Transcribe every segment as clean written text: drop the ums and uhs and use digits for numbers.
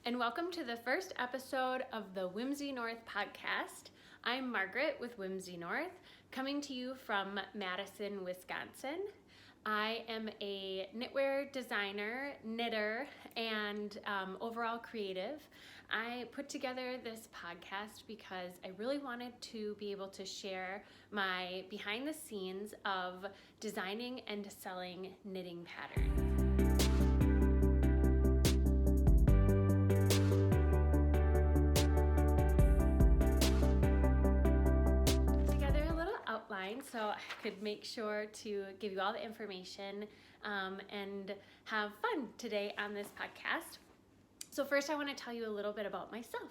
and welcome to the first episode of the Whimsy North Podcast. I'm Margaret with Whimsy North, coming to you from Madison, Wisconsin. I am a knitwear designer, knitter, and overall creative. I put together this podcast because I really wanted to be able to share my behind the scenes of designing and selling knitting patterns. So I could make sure to give you all the information and have fun today on this podcast. So first I want to tell you a little bit about myself.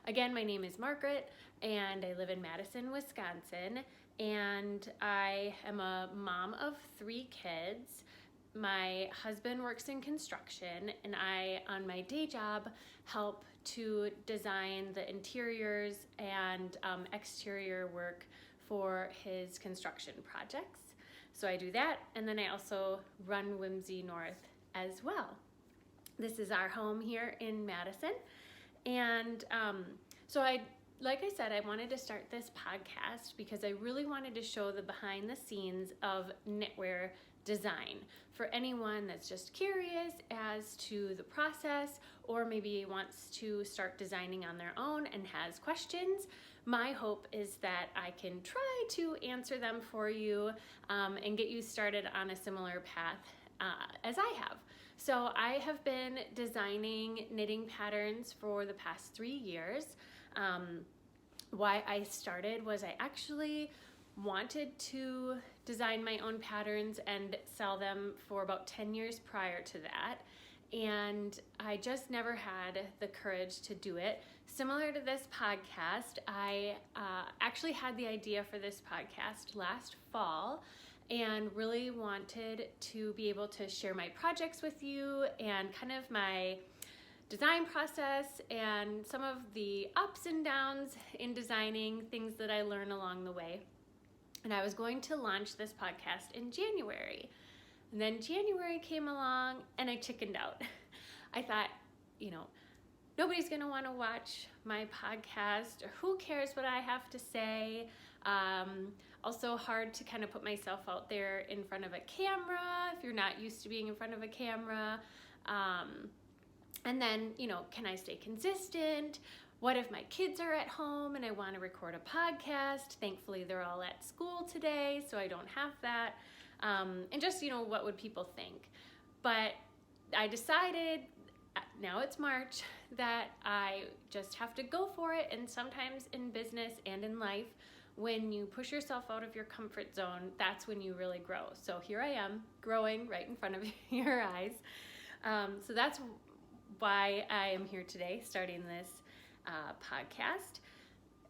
Again, my name is Margaret and I live in Madison, Wisconsin, and I am a mom of 3 kids. My husband works in construction and I, on my day job, help to design the interiors and exterior work for his construction projects. So I do that, and then I also run Whimsy North as well. This is our home here in Madison, and so like I said, I wanted to start this podcast because I really wanted to show the behind the scenes of knitwear design for anyone that's just curious as to the process or maybe wants to start designing on their own and has questions. My hope is that I can try to answer them for you and get you started on a similar path as I have. So I have been designing knitting patterns for the past 3 years. Why I started was I actually wanted to design my own patterns and sell them for about 10 years prior to that. And I just never had the courage to do it. Similar to this podcast, I actually had the idea for this podcast last fall and really wanted to be able to share my projects with you and kind of my design process and some of the ups and downs in designing, things that I learned along the way. And I was going to launch this podcast in January. And then January came along and I chickened out. I thought, nobody's going to want to watch my podcast, or who cares what I have to say. Also hard to kind of put myself out there in front of a camera if you're not used to being in front of a camera. And then, can I stay consistent? What if my kids are at home and I want to record a podcast? Thankfully, they're all at school today, so I don't have that. And just, what would people think? But I decided, now it's March, that I just have to go for it. And sometimes in business and in life, when you push yourself out of your comfort zone, that's when you really grow. So here I am, growing right in front of your eyes. So that's why I am here today, starting this podcast.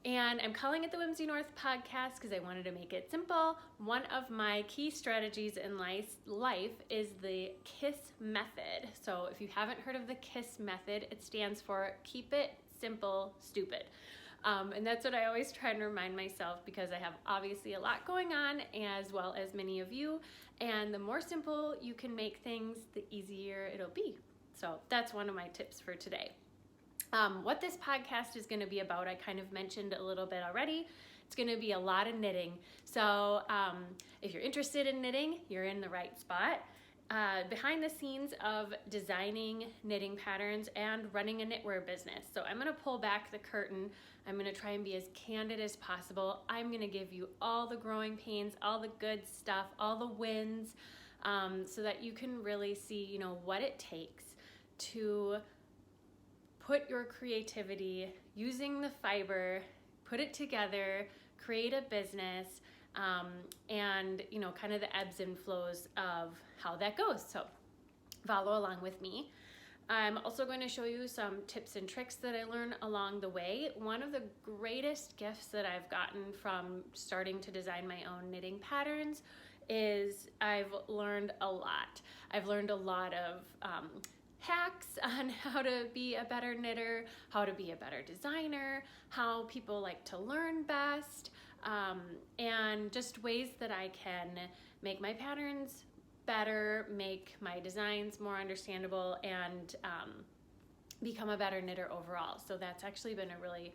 And I'm calling it the Whimsy North Podcast because I wanted to make it simple. One of my key strategies in life is the KISS method. So if you haven't heard of the KISS method, it stands for Keep It Simple, Stupid. And that's what I always try and remind myself because I have obviously a lot going on, as well as many of you. And the more simple you can make things, the easier it'll be. So that's one of my tips for today. What this podcast is going to be about, I kind of mentioned a little bit already. It's going to be a lot of knitting. So if you're interested in knitting, you're in the right spot. Behind the scenes of designing knitting patterns and running a knitwear business. So I'm going to pull back the curtain. I'm going to try and be as candid as possible. I'm going to give you all the growing pains, all the good stuff, all the wins, so that you can really see, what it takes to put your creativity, using the fiber, put it together, create a business, and kind of the ebbs and flows of how that goes. So follow along with me. I'm also going to show you some tips and tricks that I learned along the way. One of the greatest gifts that I've gotten from starting to design my own knitting patterns is I've learned a lot. I've learned a lot of hacks on how to be a better knitter, how to be a better designer, how people like to learn best, and just ways that I can make my patterns better, make my designs more understandable, and become a better knitter overall. So that's actually been a really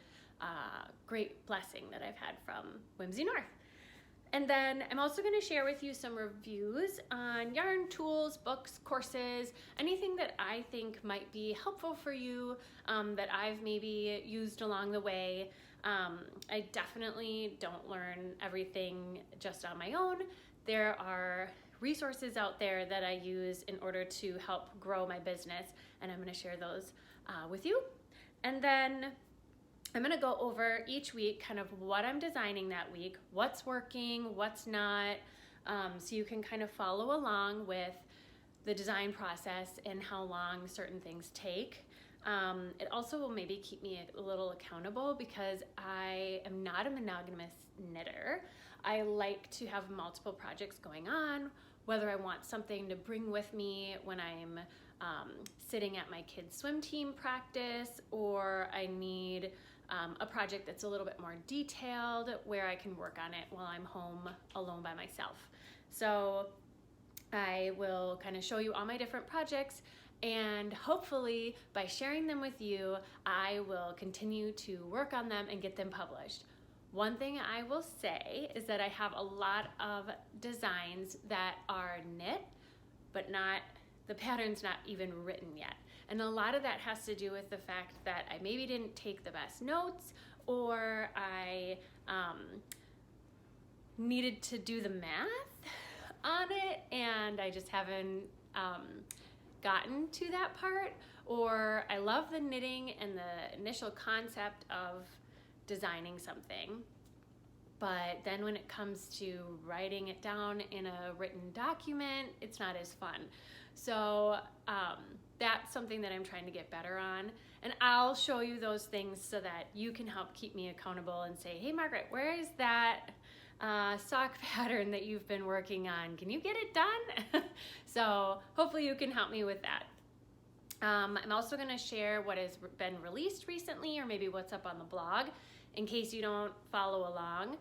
great blessing that I've had from Whimsy North. And then I'm also going to share with you some reviews on yarn, tools, books, courses, anything that I think might be helpful for you, that I've maybe used along the way. I definitely don't learn everything just on my own. There are resources out there that I use in order to help grow my business, and I'm going to share those with you. And then I'm going to go over each week kind of what I'm designing that week, what's working, what's not, so you can kind of follow along with the design process and how long certain things take. It also will maybe keep me a little accountable because I am not a monogamous knitter. I like to have multiple projects going on, whether I want something to bring with me when I'm sitting at my kids' swim team practice, or I need a project that's a little bit more detailed where I can work on it while I'm home alone by myself. So I will kind of show you all my different projects, and hopefully by sharing them with you, I will continue to work on them and get them published. One thing I will say is that I have a lot of designs that are knit, but the pattern's not even written yet. And a lot of that has to do with the fact that I maybe didn't take the best notes, or I needed to do the math on it and I just haven't gotten to that part, or I love the knitting and the initial concept of designing something, but then when it comes to writing it down in a written document, it's not as fun. So that's something that I'm trying to get better on, and I'll show you those things so that you can help keep me accountable and say, hey Margaret, where is that sock pattern that you've been working on? Can you get it done? So hopefully you can help me with that. I'm also going to share what has been released recently, or maybe what's up on the blog, in case you don't follow along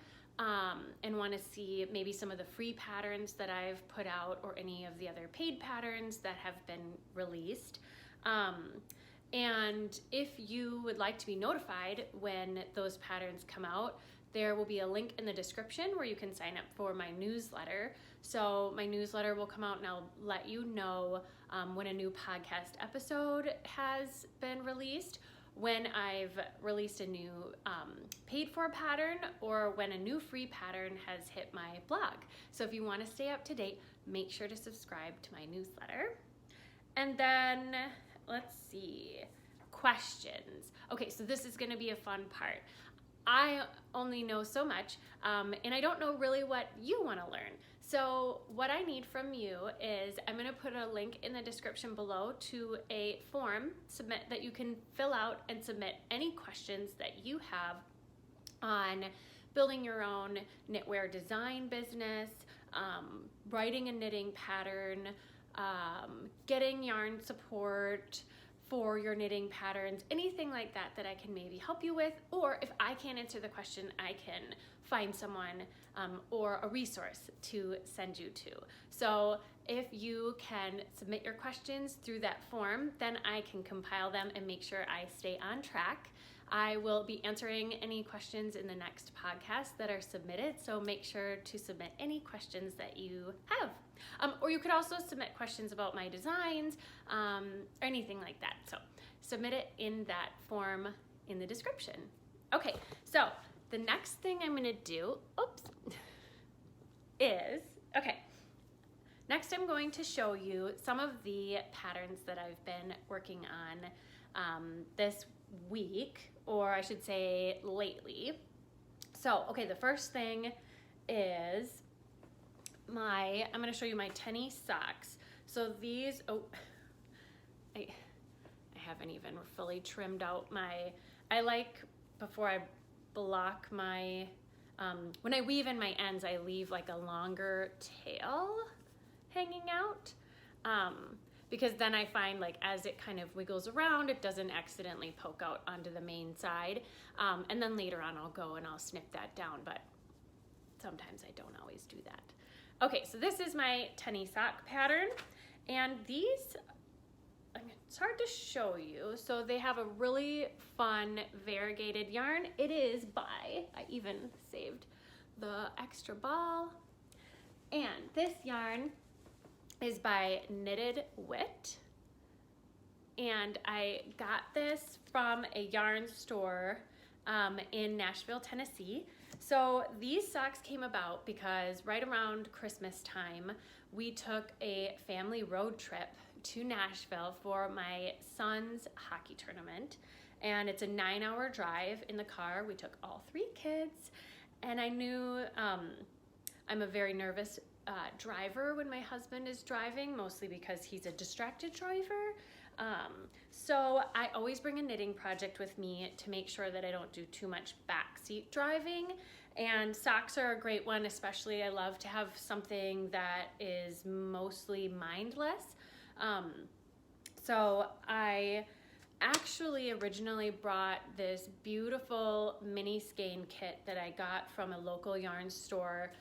and want to see maybe some of the free patterns that I've put out, or any of the other paid patterns that have been released. And if you would like to be notified when those patterns come out, there will be a link in the description where you can sign up for my newsletter. So my newsletter will come out and I'll let you know when a new podcast episode has been released, when I've released a new paid for pattern, or when a new free pattern has hit my blog. So if you want to stay up to date, make sure to subscribe to my newsletter. And then let's see, questions. Okay, so this is going to be a fun part. I only know so much, and I don't know really what you want to learn. So what I need from you is, I'm going to put a link in the description below to a form that you can fill out and submit any questions that you have on building your own knitwear design business, writing a knitting pattern, getting yarn support for your knitting patterns, anything like that that I can maybe help you with. Or if I can't answer the question, I can find someone or a resource to send you to. So if you can submit your questions through that form, then I can compile them and make sure I stay on track. I will be answering any questions in the next podcast that are submitted, so make sure to submit any questions that you have. Or you could also submit questions about my designs, or anything like that. So submit it in that form in the description. Okay, so the next thing I'm gonna do, next I'm going to show you some of the patterns that I've been working on this week, or I should say lately. So, okay, the first thing is I'm going to show you my tenny socks. So these, I haven't even fully trimmed out I like, before I block my, when I weave in my ends, I leave like a longer tail hanging out. Because then I find, like, as it kind of wiggles around, it doesn't accidentally poke out onto the main side. And then later on I'll go and I'll snip that down, but sometimes I don't always do that. Okay, so this is my tenny sock pattern, and these, it's hard to show you. So they have a really fun variegated yarn. It is by, I even saved the extra ball. And this yarn is by Knitted Wit. And I got this from a yarn store in Nashville, Tennessee. So these socks came about because right around Christmas time, we took a family road trip to Nashville for my son's hockey tournament. And it's a 9-hour drive in the car. We took all 3 kids. And I knew I'm a very nervous driver when my husband is driving, mostly because he's a distracted driver. So I always bring a knitting project with me to make sure that I don't do too much backseat driving. And socks are a great one, especially I love to have something that is mostly mindless. So I actually originally brought this beautiful mini skein kit that I got from a local yarn store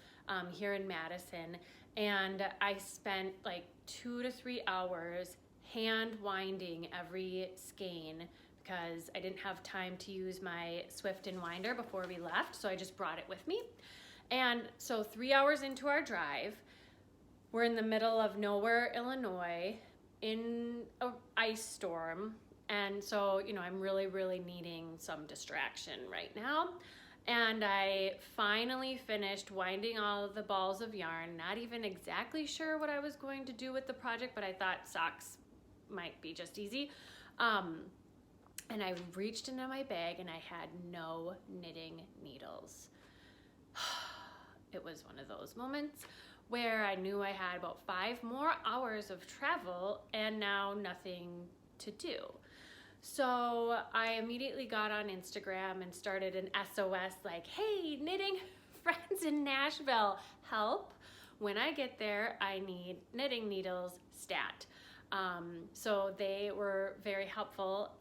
here in Madison, and I spent like 2 to 3 hours hand winding every skein because I didn't have time to use my Swift and winder before we left, so I just brought it with me. And so 3 hours into our drive, we're in the middle of nowhere, Illinois, in an ice storm. And so, I'm really, really needing some distraction right now. And I finally finished winding all of the balls of yarn, not even exactly sure what I was going to do with the project, but I thought socks might be just easy. And I reached into my bag and I had no knitting needles. It was one of those moments where I knew I had about 5 more hours of travel and now nothing to do. So I immediately got on Instagram and started an SOS like, hey, knitting friends in Nashville, help. When I get there, I need knitting needles stat. So they were very helpful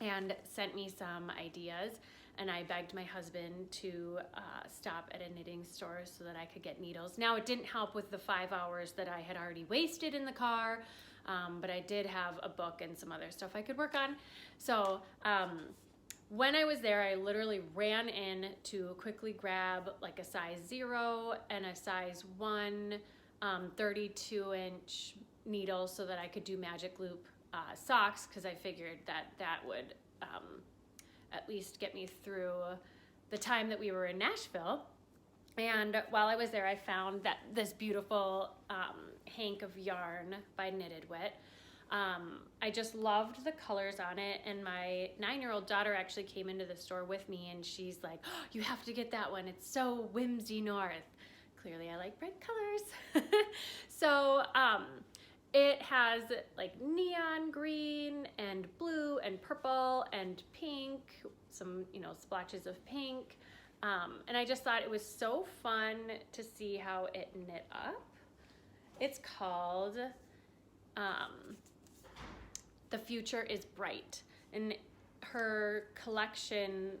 and sent me some ideas. And I begged my husband to stop at a knitting store so that I could get needles. Now, it didn't help with the 5 hours that I had already wasted in the car, but I did have a book and some other stuff I could work on. So when I was there, I literally ran in to quickly grab like a size 0 and a size 1 32-inch needle so that I could do magic loop socks, because I figured that would at least get me through the time that we were in Nashville. And while I was there, I found that this beautiful hank of yarn by Knitted Wit. I just loved the colors on it, and my 9-year-old daughter actually came into the store with me, and she's like, oh, you have to get that one. It's so Whimsy North. Clearly I like bright colors. So it has like neon green and blue and purple and pink, some, splotches of pink. And I just thought it was so fun to see how it knit up. It's called The Future is Bright. And her collection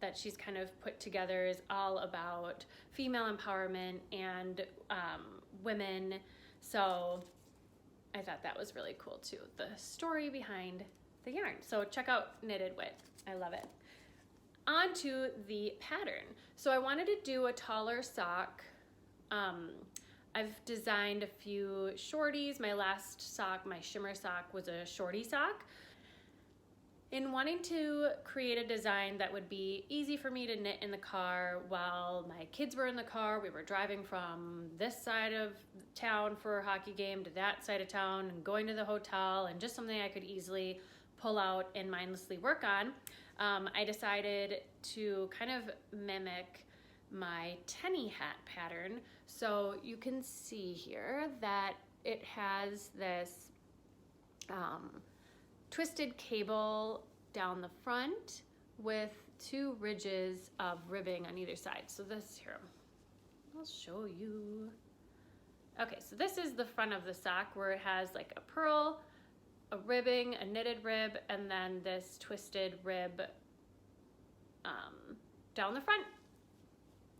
that she's kind of put together is all about female empowerment and women. So I thought that was really cool too, the story behind the yarn. So check out Knitted Wit. I love it. On to the pattern. So I wanted to do a taller sock. I've designed a few shorties. My last sock, my shimmer sock, was a shorty sock. In wanting to create a design that would be easy for me to knit in the car while my kids were in the car, we were driving from this side of town for a hockey game to that side of town and going to the hotel, and just something I could easily pull out and mindlessly work on, I decided to kind of mimic my tenny hat pattern. So you can see here that it has this twisted cable down the front with 2 ridges of ribbing on either side. So this here, I'll show you. Okay, so this is the front of the sock where it has like a purl, a ribbing, a knitted rib, and then this twisted rib down the front.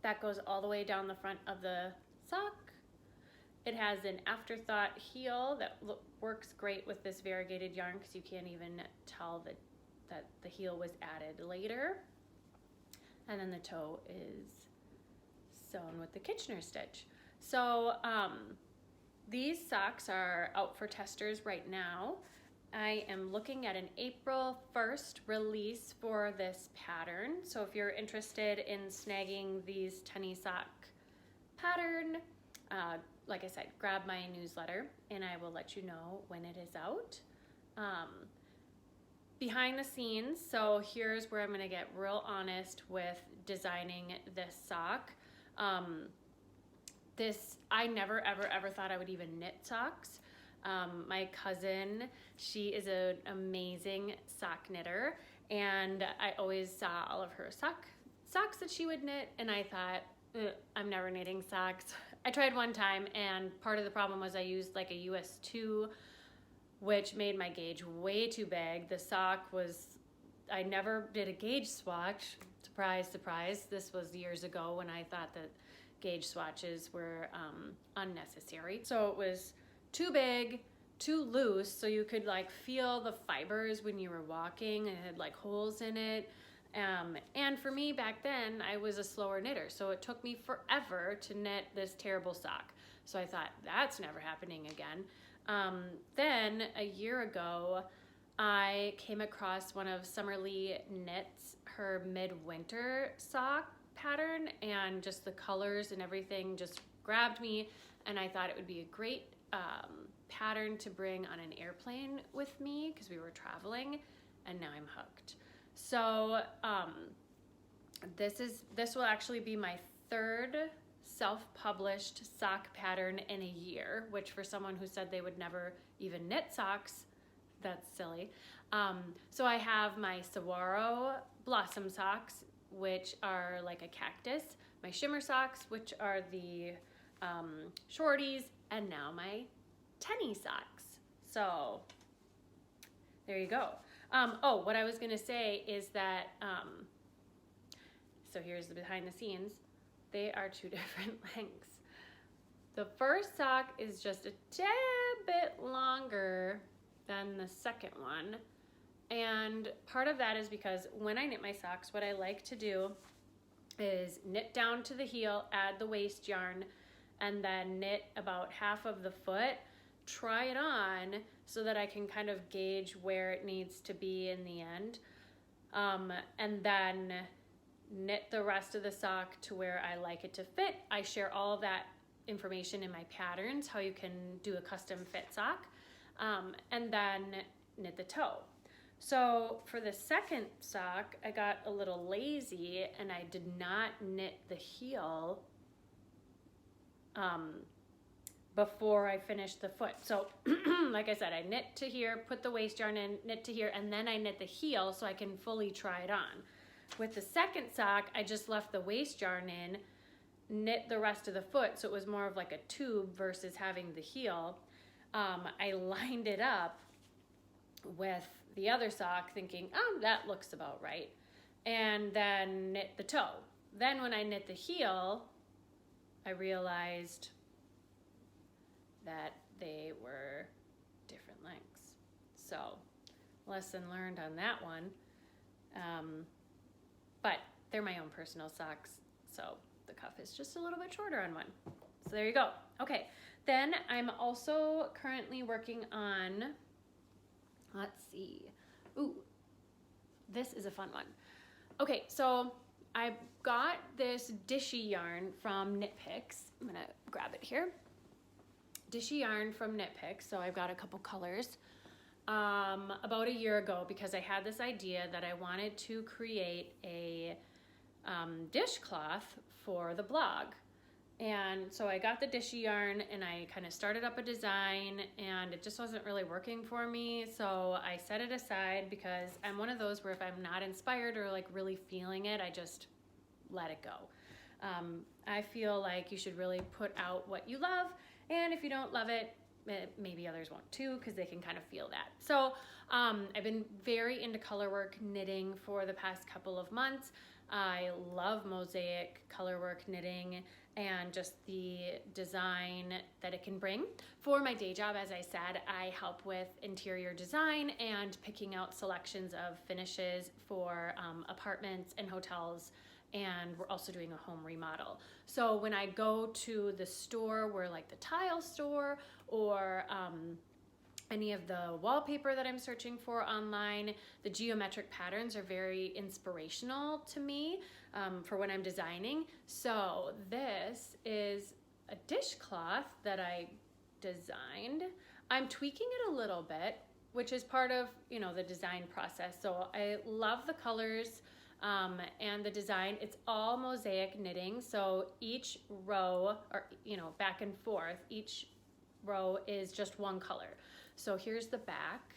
That goes all the way down the front of the sock. It has an afterthought heel that works great with this variegated yarn because you can't even tell that the heel was added later. And then the toe is sewn with the Kitchener stitch. So these socks are out for testers right now. I am looking at an April 1st release for this pattern. So if you're interested in snagging these tenny sock pattern, like I said, grab my newsletter and I will let you know when it is out. Behind the scenes, so here's where I'm going to get real honest with designing this sock. I never ever thought I would even knit socks. My cousin, she is an amazing sock knitter, and I always saw all of her socks that she would knit, and I thought, I'm never knitting socks. I tried one time, and part of the problem was I used like a US 2, which made my gauge way too big. The sock I never did a gauge swatch. Surprise, surprise. This was years ago when I thought that gauge swatches were unnecessary. So it was too big, too loose, so you could like feel the fibers when you were walking. It had like holes in it. And for me back then, I was a slower knitter, so it took me forever to knit this terrible sock. So I thought, that's never happening again. Then a year ago, I came across one of Summerlee Knits, her midwinter sock pattern, and just the colors and everything just grabbed me, and I thought it would be a great pattern to bring on an airplane with me because we were traveling, and now I'm hooked. So this will actually be my third self-published sock pattern in a year, which for someone who said they would never even knit socks, that's silly. So I have my Saguaro Blossom socks, which are like a cactus, my shimmer socks, which are the shorties, and now my tenny socks. So there you go. Oh, what I was gonna say is that, so here's the behind the scenes. They are two different lengths. The first sock is just a tad bit longer than the second one. And part of that is because when I knit my socks, what I like to do is knit down to the heel, add the waist yarn, and then knit about half of the foot, try it on so that I can kind of gauge where it needs to be in the end. And then knit the rest of the sock to where I like it to fit. I share all of that information in my patterns, how you can do a custom fit sock, and then knit the toe. So for the second sock, I got a little lazy and I did not knit the heel before I finished the foot. So like I said, I knit to here, put the waist yarn in, knit to here, and then I knit the heel so I can fully try it on. With the second sock, I just left the waist yarn in, knit the rest of the foot, so it was more of like a tube versus having the heel. I lined it up with the other sock thinking, oh, that looks about right, and then knit the toe. Then when I knit the heel, I realized that they were different lengths. So lesson learned on that one. But they're my own personal socks, so the cuff is just a little bit shorter on one. So there you go. Okay, then I'm also currently working on, let's see. Ooh, this is a fun one. Okay, so I got this Dishy yarn from Knit Picks. I'm gonna grab it here. Dishy yarn from Knit Picks, so I've got a couple colors. About a year ago, because I had this idea that I wanted to create a dishcloth for the blog. And so I got the Dishy yarn and I kind of started up a design, and it just wasn't really working for me. So I set it aside because I'm one of those where if I'm not inspired or like really feeling it, I just let it go. I feel like you should really put out what you love, and if you don't love it, maybe others won't too, because they can kind of feel that. So I've been very into colorwork knitting for the past couple of months. I love mosaic colorwork knitting and just the design that it can bring. For my day job, as I said, I help with interior design and picking out selections of finishes for apartments and hotels, and we're also doing a home remodel. So when I go to the store, where like the tile store or any of the wallpaper that I'm searching for online, the geometric patterns are very inspirational to me for when I'm designing. So this is a dishcloth that I designed. I'm tweaking it a little bit, which is part of, the design process. So I love the colors and the design. It's all mosaic knitting. So each row, or, back and forth, each row is just one color. So here's the back.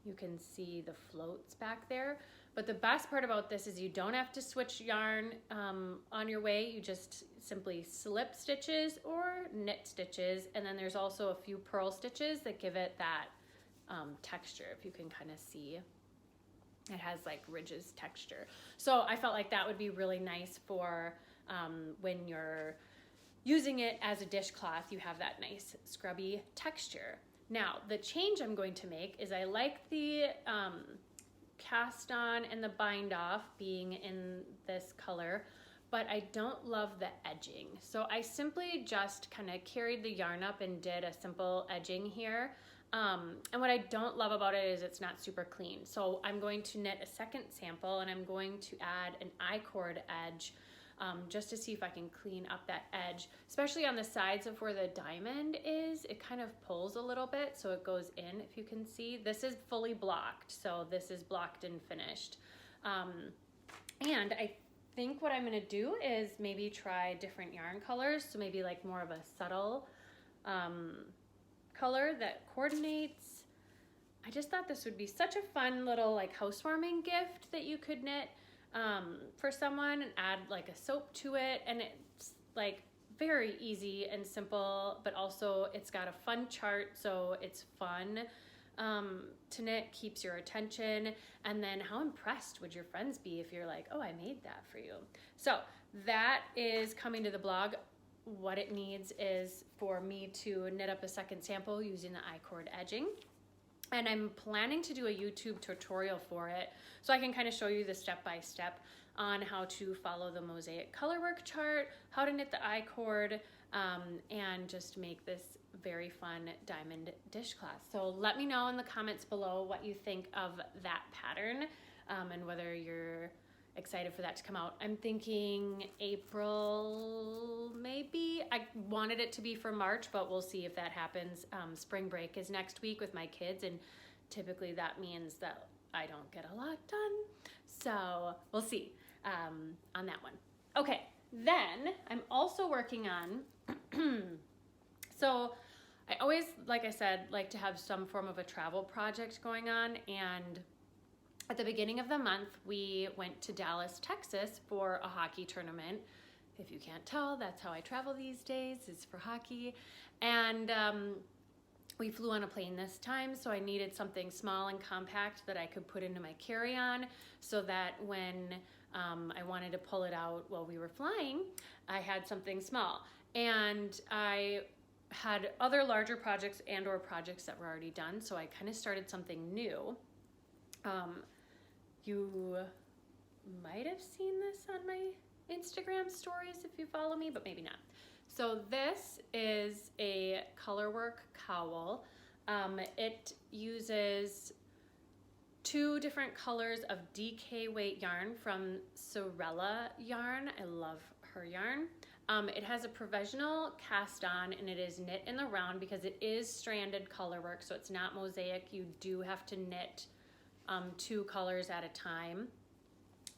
You can see the floats back there. But the best part about this is you don't have to switch yarn on your way. You just simply slip stitches or knit stitches. And then there's also a few purl stitches that give it that texture, if you can kind of see. It has like ridges texture. So I felt like that would be really nice for when you're using it as a dishcloth, you have that nice scrubby texture. Now, the change I'm going to make is I like the cast on and the bind off being in this color, but I don't love the edging. So I simply just kind of carried the yarn up and did a simple edging here. And what I don't love about it is it's not super clean. So I'm going to knit a second sample, and I'm going to add an I-cord edge just to see if I can clean up that edge, especially on the sides of where the diamond is. It kind of pulls a little bit, so it goes in, if you can see. This is fully blocked, so this is blocked and finished. And I think what I'm gonna do is maybe try different yarn colors, so maybe like more of a subtle color that coordinates. I just thought this would be such a fun little like housewarming gift that you could knit for someone and add like a soap to it. And it's like very easy and simple, but also it's got a fun chart, so it's fun to knit, keeps your attention. And then how impressed would your friends be if you're like, oh, I made that for you. So that is coming to the blog. What it needs is for me to knit up a second sample using the I-cord edging. And I'm planning to do a YouTube tutorial for it, so I can kind of show you the step-by-step on how to follow the mosaic colorwork chart, how to knit the I-cord, and just make this very fun diamond dishcloth. So let me know in the comments below what you think of that pattern and whether you're excited for that to come out. I'm thinking April, maybe. I wanted it to be for March, but we'll see if that happens. Spring break is next week with my kids, and typically that means that I don't get a lot done. So we'll see on that one. Okay, then I'm also working on, so I always, like I said, like to have some form of a travel project going on, and at the beginning of the month, we went to Dallas, Texas for a hockey tournament. If you can't tell, that's how I travel these days, is for hockey. And we flew on a plane this time, so I needed something small and compact that I could put into my carry-on so that when I wanted to pull it out while we were flying, I had something small. And I had other larger projects and or projects that were already done, so I kind of started something new. You might have seen this on my Instagram stories if you follow me, but maybe not. So this is a Colorwork Cowl. It uses 2 different colors of DK weight yarn from Sorella yarn. I love her yarn. It has a provisional cast on, and it is knit in the round because it is stranded colorwork, so it's not mosaic. You do have to knit 2 colors at a time.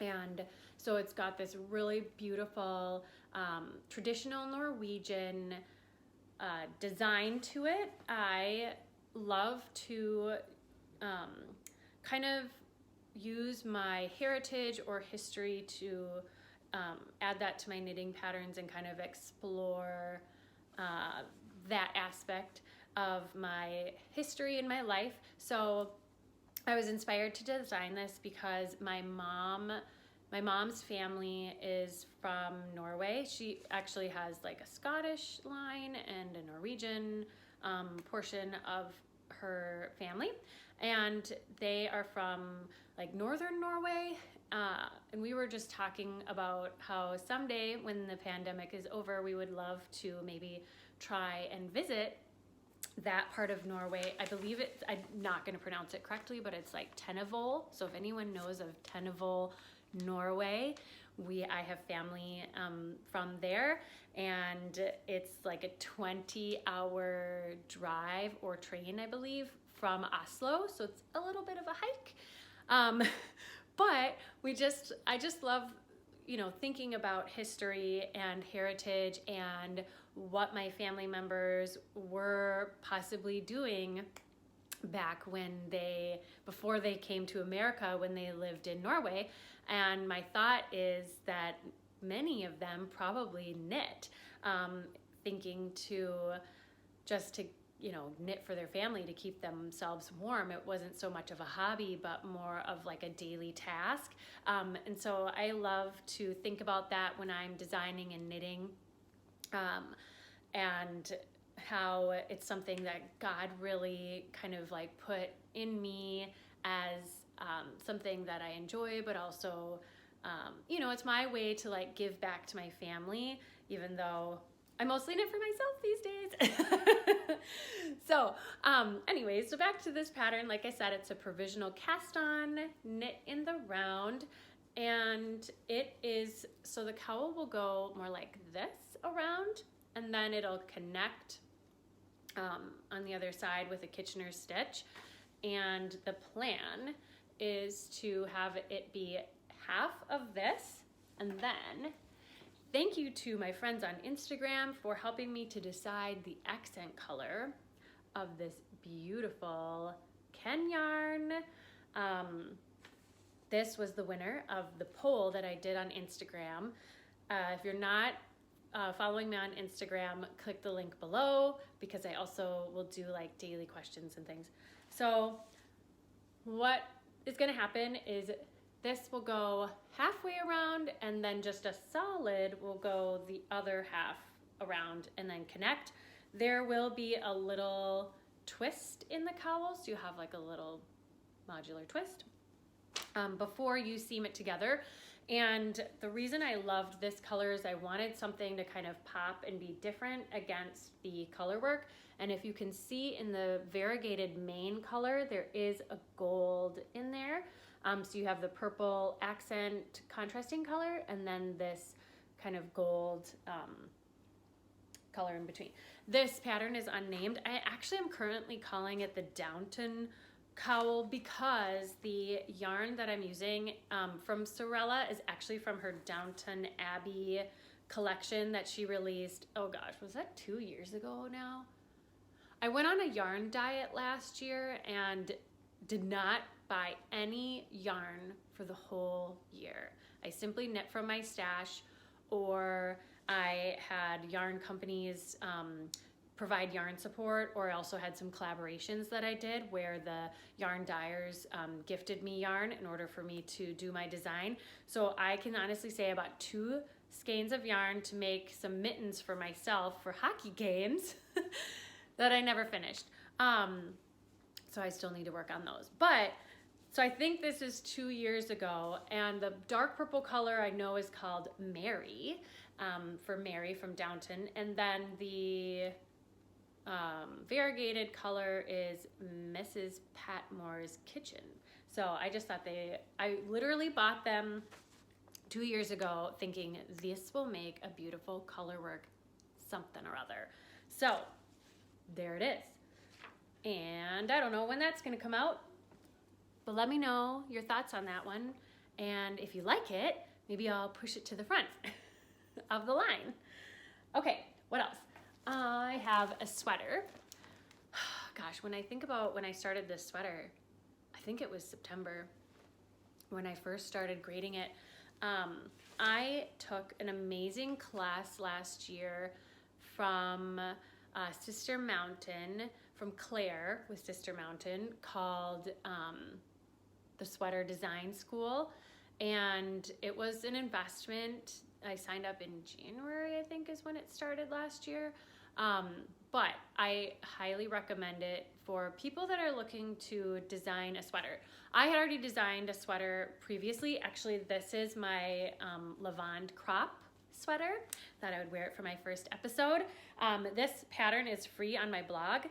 And so it's got this really beautiful traditional Norwegian design to it. I love to kind of use my heritage or history to add that to my knitting patterns and kind of explore that aspect of my history in my life. So I was inspired to design this because my mom My mom's family is from Norway. She actually has like a Scottish line and a Norwegian portion of her family. And they are from like northern Norway. And we were just talking about how someday when the pandemic is over, we would love to maybe try and visit that part of Norway. I believe I'm not going to pronounce it correctly, but it's like Tennevoll. So if anyone knows of Tennevoll, Norway, I have family from there, and it's like a 20-hour drive or train, I believe, from Oslo. So it's a little bit of a hike. But I just love, thinking about history and heritage and what my family members were possibly doing back before they came to America, when they lived in Norway. And my thought is that many of them probably knit, thinking to knit for their family to keep themselves warm. It wasn't so much of a hobby, but more of like a daily task. And so I love to think about that when I'm designing and knitting, and how it's something that God really kind of like put in me as something that I enjoy, but also, it's my way to like give back to my family, even though I mostly knit for myself these days. So anyways, so back to this pattern. Like I said, it's a provisional cast on knit in the round, and so the cowl will go more like this around, and then it'll connect on the other side with a Kitchener stitch. And the plan is to have it be half of this, and then thank you to my friends on Instagram for helping me to decide the accent color of this beautiful Ken yarn. This was the winner of the poll that I did on Instagram. If you're not following me on Instagram, click the link below, because I also will do like daily questions and things. So what is going to happen is this will go halfway around, and then just a solid will go the other half around and then connect. There will be a little twist in the cowl, so you have like a little modular twist before you seam it together. And the reason I loved this color is I wanted something to kind of pop and be different against the Colorwork. And if you can see in the variegated main color, there is a gold in there. So you have the purple accent contrasting color, and then this kind of gold color in between. This pattern is unnamed. I actually am currently calling it the Downton Cowl, because the yarn that I'm using from Sorella is actually from her Downton Abbey collection that she released, oh gosh, was that 2 years ago now? I went on a yarn diet last year and did not buy any yarn for the whole year. I simply knit from my stash, or I had yarn companies provide yarn support, or I also had some collaborations that I did where the yarn dyers gifted me yarn in order for me to do my design. So I can honestly say about 2 skeins of yarn to make some mittens for myself for hockey games that I never finished. So I still need to work on those. So I think this is 2 years ago, and the dark purple color I know is called Mary, for Mary from Downton, and then the variegated color is Mrs. Patmore's Kitchen. So I just thought I literally bought them 2 years ago thinking this will make a beautiful Colorwork something or other. So there it is. And I don't know when that's going to come out, but let me know your thoughts on that one. And if you like it, maybe I'll push it to the front of the line. Okay, what else? I have a sweater. Gosh, when I think about when I started this sweater, I think it was September when I first started grading it. I took an amazing class last year from Sister Mountain, from Claire with Sister Mountain, called the Sweater Design School. And it was an investment. I signed up in January, I think is when it started last year. But I highly recommend it for people that are looking to design a sweater. I had already designed a sweater previously. Actually, this is my lavande crop sweater. Thought I would wear it for my first episode. This pattern is free on my blog.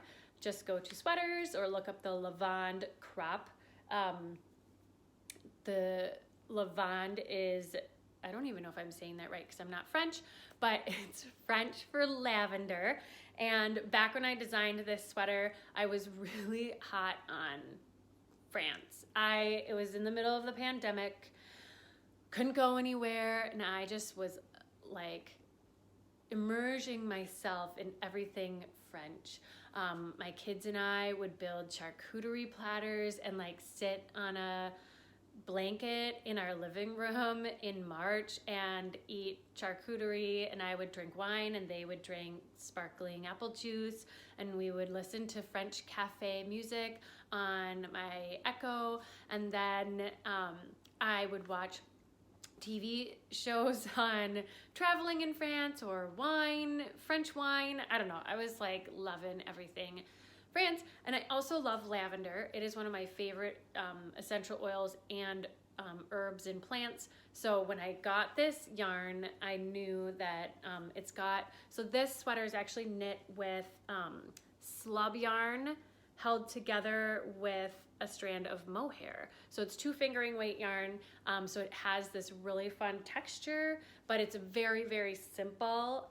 Just go to sweaters or look up the lavande crop. The lavande is, I don't even know if I'm saying that right because I'm not French, but it's French for lavender. And back when I designed this sweater, I was really hot on France. It was in the middle of the pandemic, couldn't go anywhere, and I just was like immersing myself in everything French. My kids and I would build charcuterie platters and like sit on a blanket in our living room in March and eat charcuterie, and I would drink wine and they would drink sparkling apple juice, and we would listen to French cafe music on my Echo, and then I would watch TV shows on traveling in France or wine, French wine. I don't know. I was like loving everything France. And I also love lavender. It is one of my favorite essential oils and herbs and plants. So when I got this yarn, I knew that so this sweater is actually knit with slub yarn held together with a strand of mohair. So it's 2 fingering weight yarn. So it has this really fun texture, but it's very, very simple,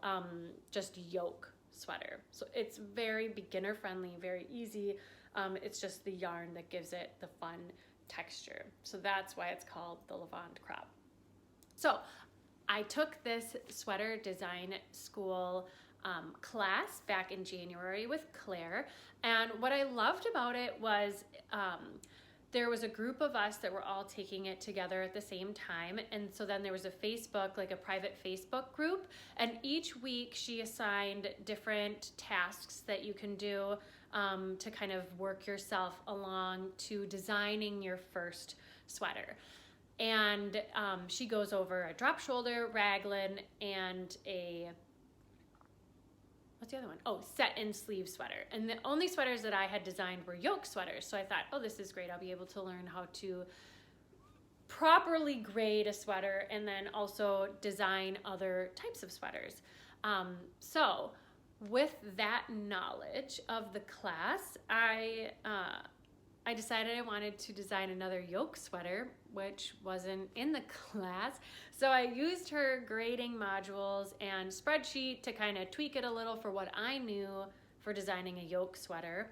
just yoke sweater. So it's very beginner friendly, very easy. It's just the yarn that gives it the fun texture. So that's why it's called the lavande crop. So I took this sweater design school class back in January with Claire, and what I loved about it was there was a group of us that were all taking it together at the same time, and so then there was a Facebook, like a private Facebook group, and each week she assigned different tasks that you can do to kind of work yourself along to designing your first sweater. And she goes over a drop shoulder, raglan, and what's the other one? Oh, set and sleeve sweater. And the only sweaters that I had designed were yoke sweaters. So I thought, oh, this is great. I'll be able to learn how to properly grade a sweater and then also design other types of sweaters. So with that knowledge of the class, I decided I wanted to design another yoke sweater, which wasn't in the class. So I used her grading modules and spreadsheet to kind of tweak it a little for what I knew for designing a yoke sweater.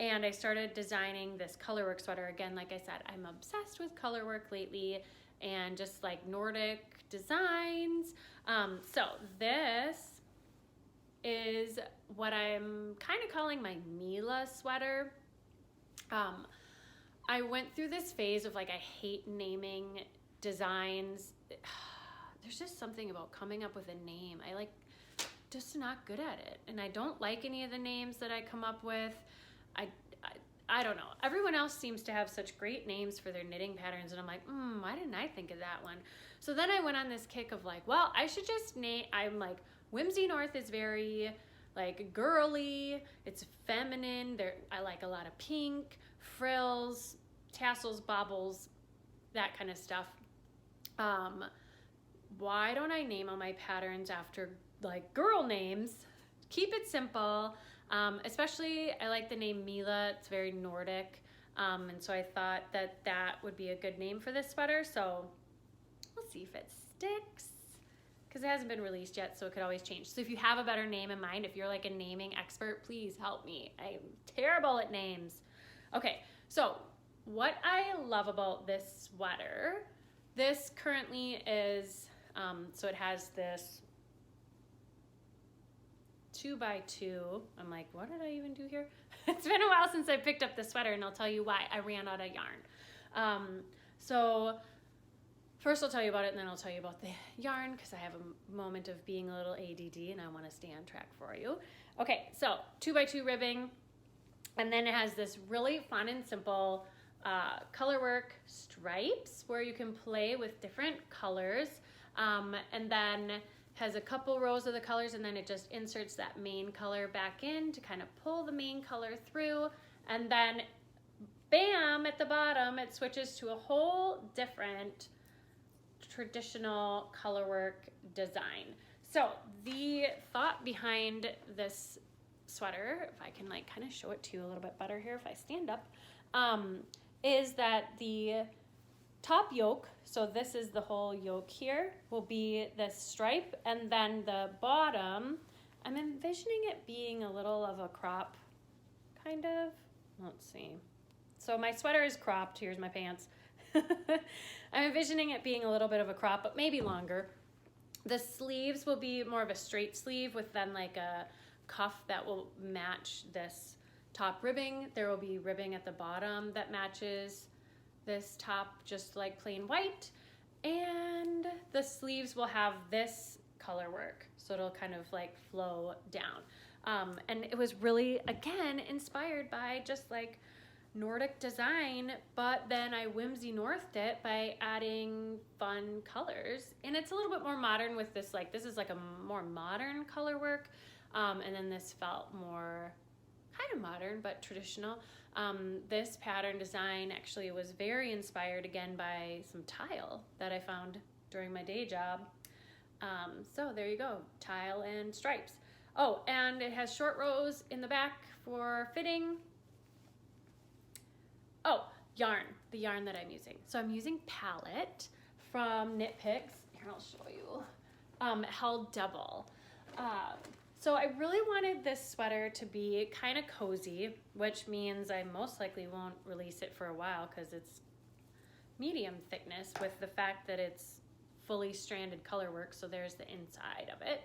And I started designing this colorwork sweater. Again, like I said, I'm obsessed with colorwork lately and just like Nordic designs. So this is what I'm kind of calling my Mila sweater. I went through this phase of like, I hate naming designs. There's just something about coming up with a name. I like just not good at it. And I don't like any of the names that I come up with. I don't know. Everyone else seems to have such great names for their knitting patterns. And I'm like, why didn't I think of that one? So then I went on this kick of like, well, I should just I'm like, Whimsy North is very like girly. It's feminine. I like a lot of pink, frills, tassels, baubles, that kind of stuff. Why don't I name all my patterns after like girl names? Keep it simple. Especially I like the name Mila. It's very Nordic. And so I thought that would be a good name for this sweater. So we'll see if it sticks, because it hasn't been released yet, so it could always change. So if you have a better name in mind, if you're like a naming expert, please help me. I'm terrible at names. Okay, so what I love about this sweater, this currently is, so it has this 2x2. I'm like, what did I even do here? It's been a while since I picked up the sweater, and I'll tell you why. I ran out of yarn. So first I'll tell you about it, and then I'll tell you about the yarn, because I have a moment of being a little ADD, and I want to stay on track for you. Okay, so 2x2 ribbing, and then it has this really fun and simple Colorwork stripes where you can play with different colors, and then has a couple rows of the colors, and then it just inserts that main color back in to kind of pull the main color through, and then bam, at the bottom it switches to a whole different traditional colorwork design. So the thought behind this sweater, if I can like kind of show it to you a little bit better here if I stand up, is that the top yoke, so this is the whole yoke here, will be this stripe, and then the bottom, I'm envisioning it being a little of a crop, kind of. Let's see. So my sweater is cropped. Here's my pants. I'm envisioning it being a little bit of a crop, but maybe longer. The sleeves will be more of a straight sleeve with then like a cuff that will match this top ribbing. There will be ribbing at the bottom that matches this top, just like plain white, and the sleeves will have this color work, so it'll kind of like flow down. And it was really, again, inspired by just like Nordic design, but then I Whimsy Northed it by adding fun colors, and it's a little bit more modern with this, like this is like a more modern color work, and then this felt more kind of modern but traditional. This pattern design actually was very inspired again by some tile that I found during my day job. So there you go, tile and stripes. Oh, and it has short rows in the back for fitting. Oh, yarn, the yarn that I'm using. So I'm using Palette from Knit Picks. Here, I'll show you. Held Double. So I really wanted this sweater to be kind of cozy, which means I most likely won't release it for a while because it's medium thickness with the fact that it's fully stranded color work, so there's the inside of it.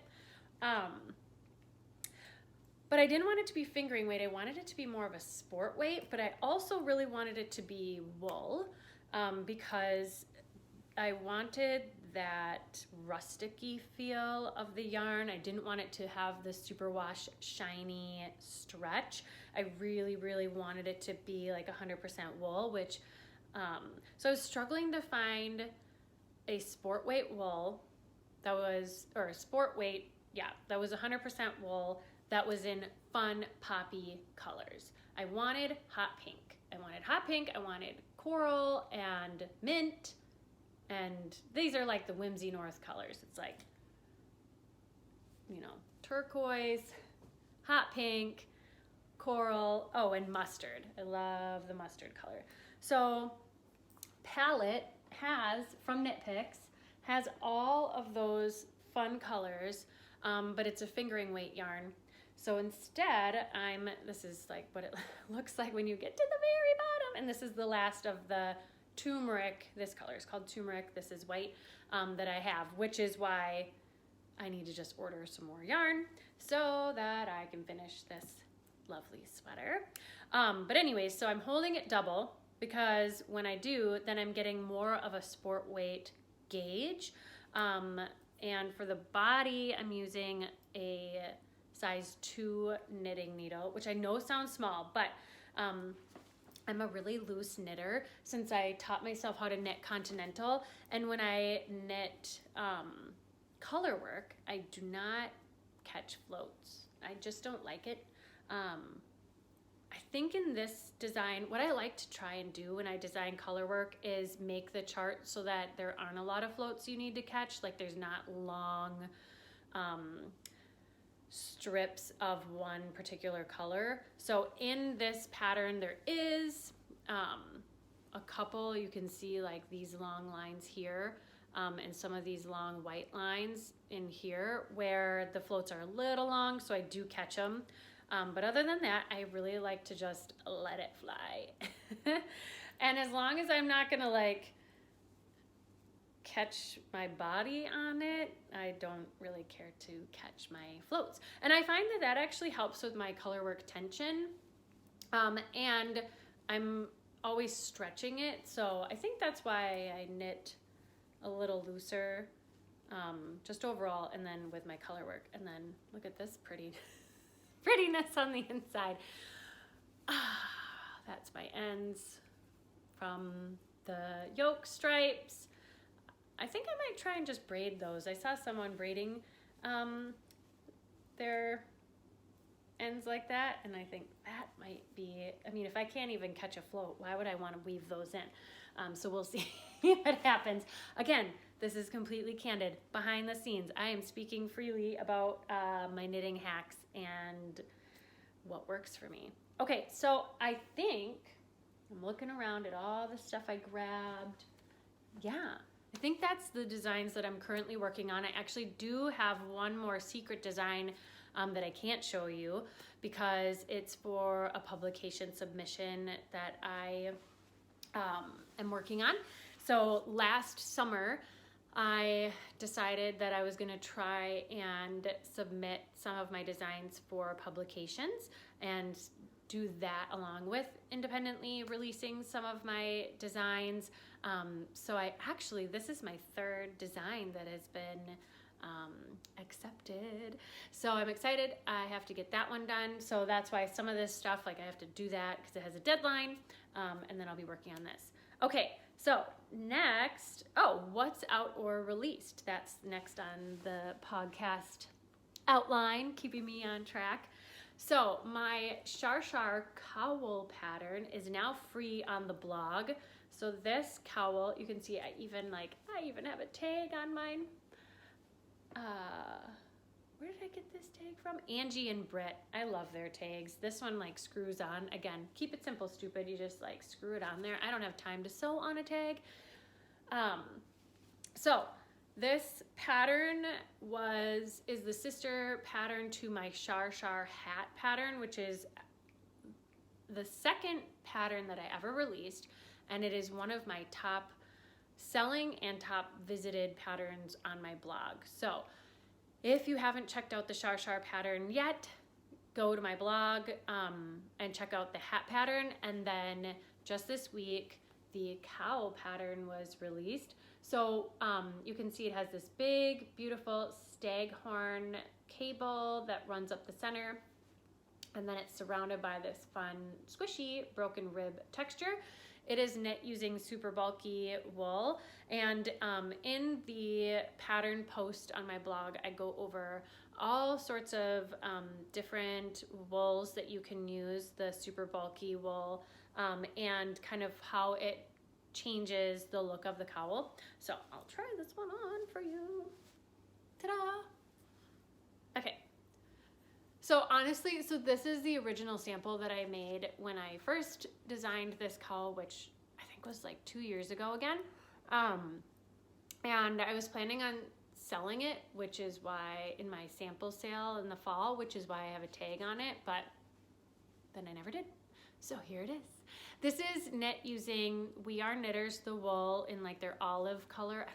But I didn't want it to be fingering weight. I wanted it to be more of a sport weight, but I also really wanted it to be wool because I wanted that rusticy feel of the yarn. I didn't want it to have the superwash shiny stretch. I really, really wanted it to be like 100% wool, which, so I was struggling to find a sport weight wool that was, or a sport weight, yeah, that was 100% wool that was in fun poppy colors. I wanted hot pink. I wanted coral and mint, and these are like the Whimsy North colors. It's like, you know, turquoise, hot pink, coral, oh, and mustard. I love the mustard color. So Palette has, from Knit Picks, has all of those fun colors, but it's a fingering weight yarn. So instead, this is like what it looks like when you get to the very bottom, and this is the last of the turmeric. This color is called turmeric. This is white that I have, which is why I need to just order some more yarn so that I can finish this lovely sweater. But anyways, so I'm holding it double because when I do, then I'm getting more of a sport weight gauge. And for the body, I'm using a size 2 knitting needle, which I know sounds small, but I'm a really loose knitter since I taught myself how to knit continental. And when I knit color work, I do not catch floats. I just don't like it. I think in this design, what I like to try and do when I design color work is make the chart so that there aren't a lot of floats you need to catch. Like there's not long strips of one particular color. So in this pattern there is a couple, you can see like these long lines here and some of these long white lines in here where the floats are a little long, so I do catch them. But other than that, I really like to just let it fly. And as long as I'm not gonna like catch my body on it, I don't really care to catch my floats. And I find that that actually helps with my color work tension. And I'm always stretching it, so I think that's why I knit a little looser, just overall, and then with my color work. And then look at this prettiness on the inside. That's my ends from the yoke stripes. I think I might try and just braid those. I saw someone braiding their ends like that, and I think that might be, I mean, if I can't even catch a float, why would I want to weave those in? So we'll see what happens. Again, this is completely candid, behind the scenes. I am speaking freely about my knitting hacks and what works for me. Okay, so I think I'm looking around at all the stuff I grabbed. Yeah, I think that's the designs that I'm currently working on. I actually do have one more secret design that I can't show you because it's for a publication submission that I am working on. So last summer, I decided that I was going to try and submit some of my designs for publications and do that along with independently releasing some of my designs. So this is my third design that has been accepted. So I'm excited. I have to get that one done. So that's why some of this stuff, like I have to do that because it has a deadline, and then I'll be working on this. Okay, so next, what's out or released? That's next on the podcast outline, keeping me on track. So my Shar cowl pattern is now free on the blog. So this cowl, you can see I even have a tag on mine. Where did I get this tag from? Angie and Britt. I love their tags. This one screws on. Again, keep it simple, stupid. You just screw it on there. I don't have time to sew on a tag. So this pattern is the sister pattern to my Shar hat pattern, which is the second pattern that I ever released, and it is one of my top selling and top visited patterns on my blog. So if you haven't checked out the Shar pattern yet, go to my blog and check out the hat pattern. And then just this week, the cowl pattern was released. So you can see it has this big, beautiful staghorn cable that runs up the center. And then it's surrounded by this fun, squishy, broken rib texture. It is knit using super bulky wool, and in the pattern post on my blog, I go over all sorts of different wools that you can use, the super bulky wool, and kind of how it changes the look of the cowl. So I'll try this one on for you. Ta-da! Okay. So honestly, this is the original sample that I made when I first designed this cowl, which I think was 2 years ago again. And I was planning on selling it, which is why in my sample sale in the fall, which is why I have a tag on it, but then I never did. So here it is. This is knit using We Are Knitters, the wool in their olive color.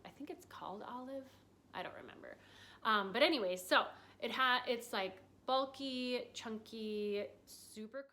I think it's called olive. I don't remember. But anyways, so it's bulky, chunky, super